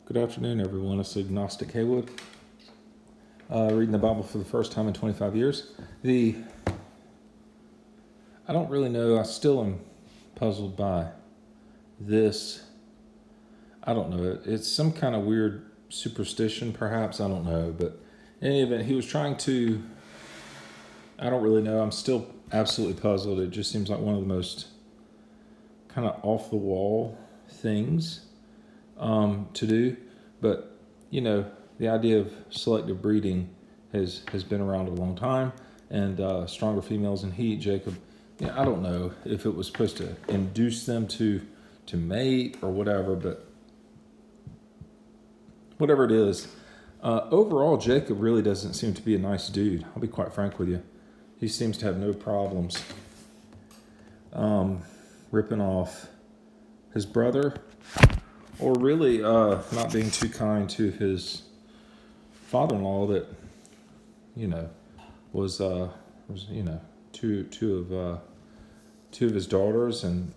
Good afternoon, everyone. It's Agnostic Haywood, reading the Bible for the first time in 25 years. I don't really know. I still am puzzled by this. I don't know. It's some kind of weird superstition, perhaps. I don't know. But in any event, he was trying to. I don't really know. I'm still absolutely puzzled. It just seems like one of the most kind of off the wall things to do. But, you know, the idea of selective breeding has been around a long time, and stronger females in heat. Jacob, I don't know if it was supposed to induce them to mate or whatever, but whatever it is, overall, Jacob really doesn't seem to be a nice dude. I'll be quite frank with you. He seems to have no problems ripping off his brother, or really not being too kind to his father-in-law that, was two of his daughters, and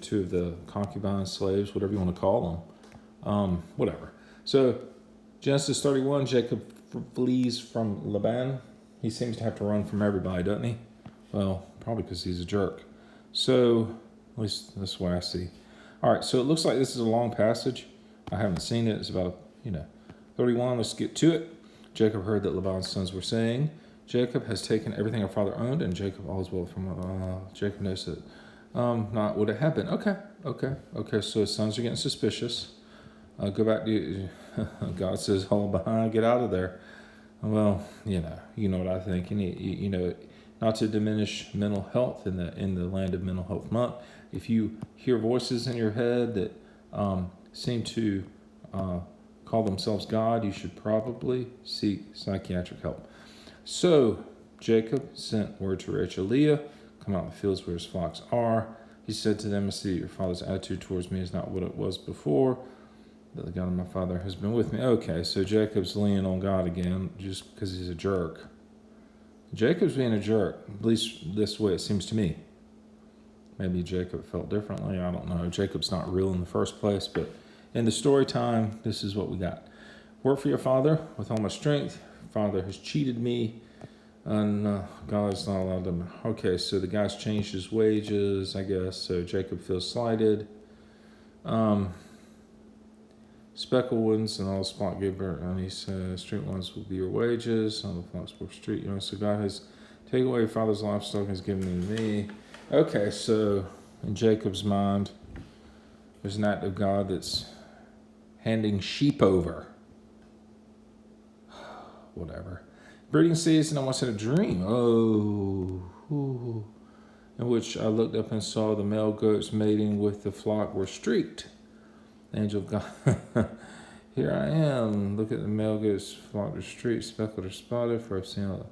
two of the concubine slaves, whatever you want to call them, whatever. So Genesis 31, Jacob flees from Laban. He seems to have to run from everybody, doesn't he? Well, probably because he's a jerk. So at least that's what I see. All right, so it looks like this is a long passage. I haven't seen it. It's about 31. Let's get to it. Jacob heard that Laban's sons were saying, Jacob has taken everything our father owned, and Jacob all is well from Jacob knows that not what had happened. Okay. So his sons are getting suspicious. Go back to God says, hold behind, get out of there. Well, you know what I think. Not to diminish mental health in the land of Mental Health Month. If you hear voices in your head that seem to call themselves God, you should probably seek psychiatric help. So Jacob sent word to Rachel, Leah, come out in the fields where his flocks are. He said to them, I see that your father's attitude towards me is not what it was before, that the God of my father has been with me. Okay, so Jacob's leaning on God again just because he's a jerk. Jacob's being a jerk, at least this way it seems to me. Maybe Jacob felt differently, I don't know. Jacob's not real in the first place, but in the story time, this is what we got. Work for your father with all my strength. Father has cheated me, and God is not allowed to. Okay, so the guy's changed his wages, I guess, so Jacob feels slighted. Speckled ones and all the flock gave birth, and he says, street ones will be your wages, all the flocks will street. So God has taken away your father's livestock and has given them to me. Okay, so in Jacob's mind, there's an act of God that's handing sheep over. Whatever. Breeding season, I once had a dream. In which I looked up and saw the male goats mating with the flock were streaked. The angel of God. Here I am. Look at the male goats flock were streaked, speckled or spotted, for I've seen all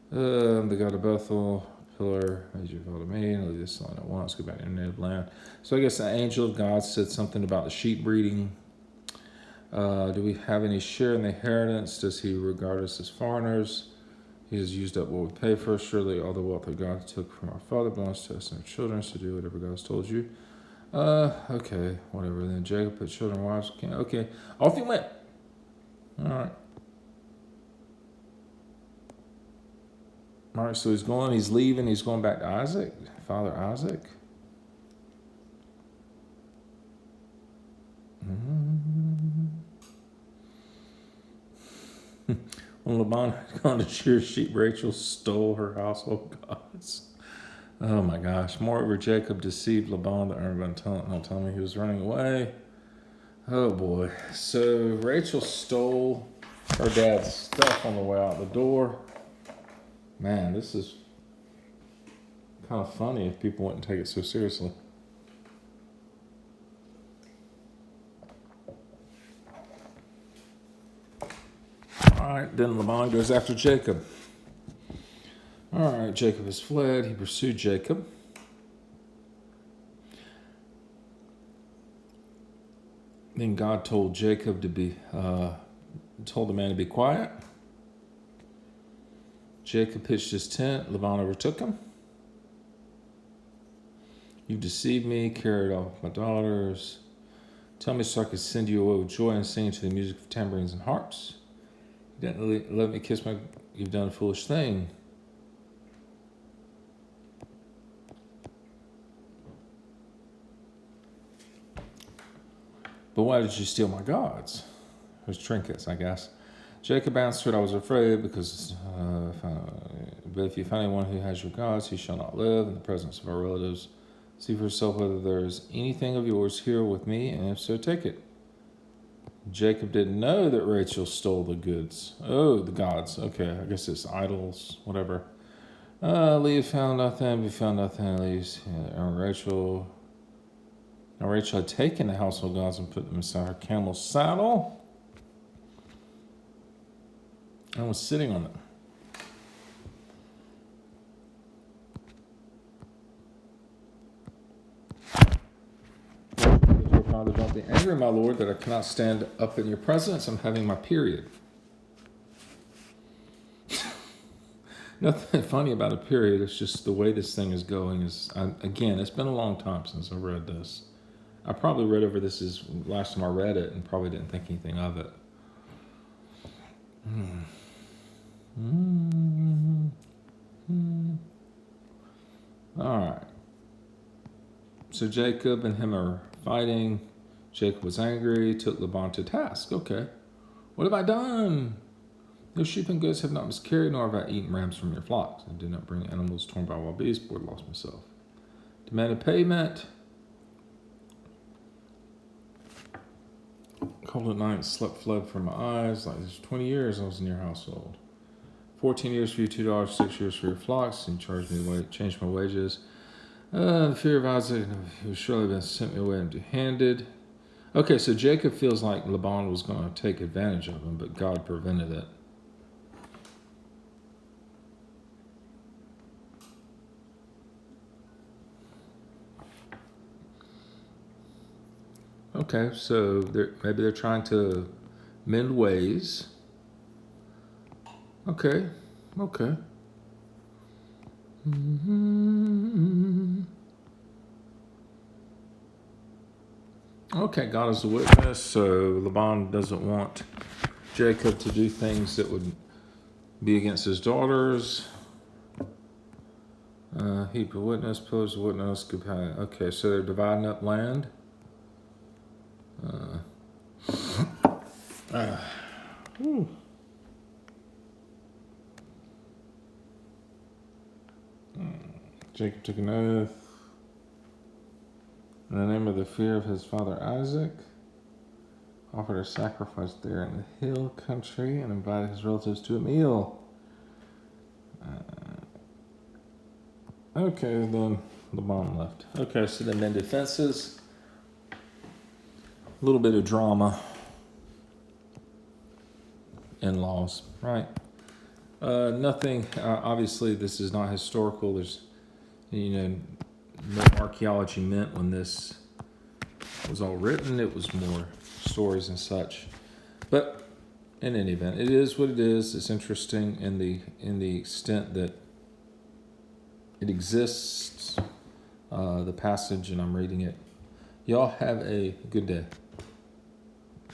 the God of Bethel. Pillar, as you follow me, and leave this line at once, go back to your native land. So I guess the angel of God said something about the sheep breeding. Do we have any share in the inheritance? Does he regard us as foreigners? He has used up what we pay for. Surely all the wealth that God took from our father belongs to us and our children, so do whatever God has told you. Okay, whatever then. Jacob put children, wives, okay. Off he went. All right. All right, so he's leaving, he's going back to Isaac, Father Isaac. When Laban had gone to shear sheep, Rachel stole her household gods. Oh my gosh. Moreover, Jacob deceived Laban, the Urban, not telling me he was running away. Oh boy. So Rachel stole her dad's stuff on the way out the door. Man, this is kind of funny if people wouldn't take it so seriously. All right, then Laban goes after Jacob. All right, Jacob has fled. He pursued Jacob. Then God told Jacob told the man to be quiet. Jacob pitched his tent. Laban overtook him. You deceived me, carried off my daughters, Tell me so I could send you away with joy and sing to the music of tambourines and harps. You didn't let me kiss my... You've done a foolish thing. But why did you steal my gods? Those trinkets, I guess. Jacob answered, I was afraid because but if you find anyone who has your gods, he shall not live in the presence of our relatives. See for yourself whether there is anything of yours here with me, and if so, take it. Jacob didn't know that Rachel stole the goods. Oh, the gods. Okay, I guess it's idols, whatever. Leah found nothing, we found nothing at least. And Rachel had taken the household gods and put them inside her camel's saddle and was sitting on them. Your father, don't be angry, my lord, that I cannot stand up in your presence. I'm having my period. Nothing funny about a period. It's just the way this thing is going. Again, it's been a long time since I've read this. I probably read over this as last time I read it and probably didn't think anything of it. All right. So Jacob and him are fighting. Jacob was angry, took Laban to task. Okay. What have I done? Your sheep and goats have not miscarried, nor have I eaten rams from your flocks. I did not bring animals torn by wild beasts, but lost myself. Demanded payment. Cold at night, slept fled from my eyes. Like there's 20 years I was in your household. 14 years for you, $2, 6 years for your flocks, and charged me changed my wages. The fear of Isaac, he was surely been sent me away empty-handed. Okay, so Jacob feels like Laban was going to take advantage of him, but God prevented it. Okay, so maybe they're trying to mend ways. Okay. Okay, God is a witness, so Laban doesn't want Jacob to do things that would be against his daughters. Heap of witness, pillars of witness, companion. Okay, so they're dividing up land. Jacob took an oath in the name of the fear of his father Isaac, offered a sacrifice there in the hill country, and invited his relatives to a meal. Okay, then Laban left. Okay, so they mended fences. A little bit of drama. In-laws, right? Nothing, obviously this is not historical. There's, no archaeology meant when this was all written. It was more stories and such. But in any event, it is what it is. It's interesting in the extent that it exists, the passage, and I'm reading it. Y'all have a good day.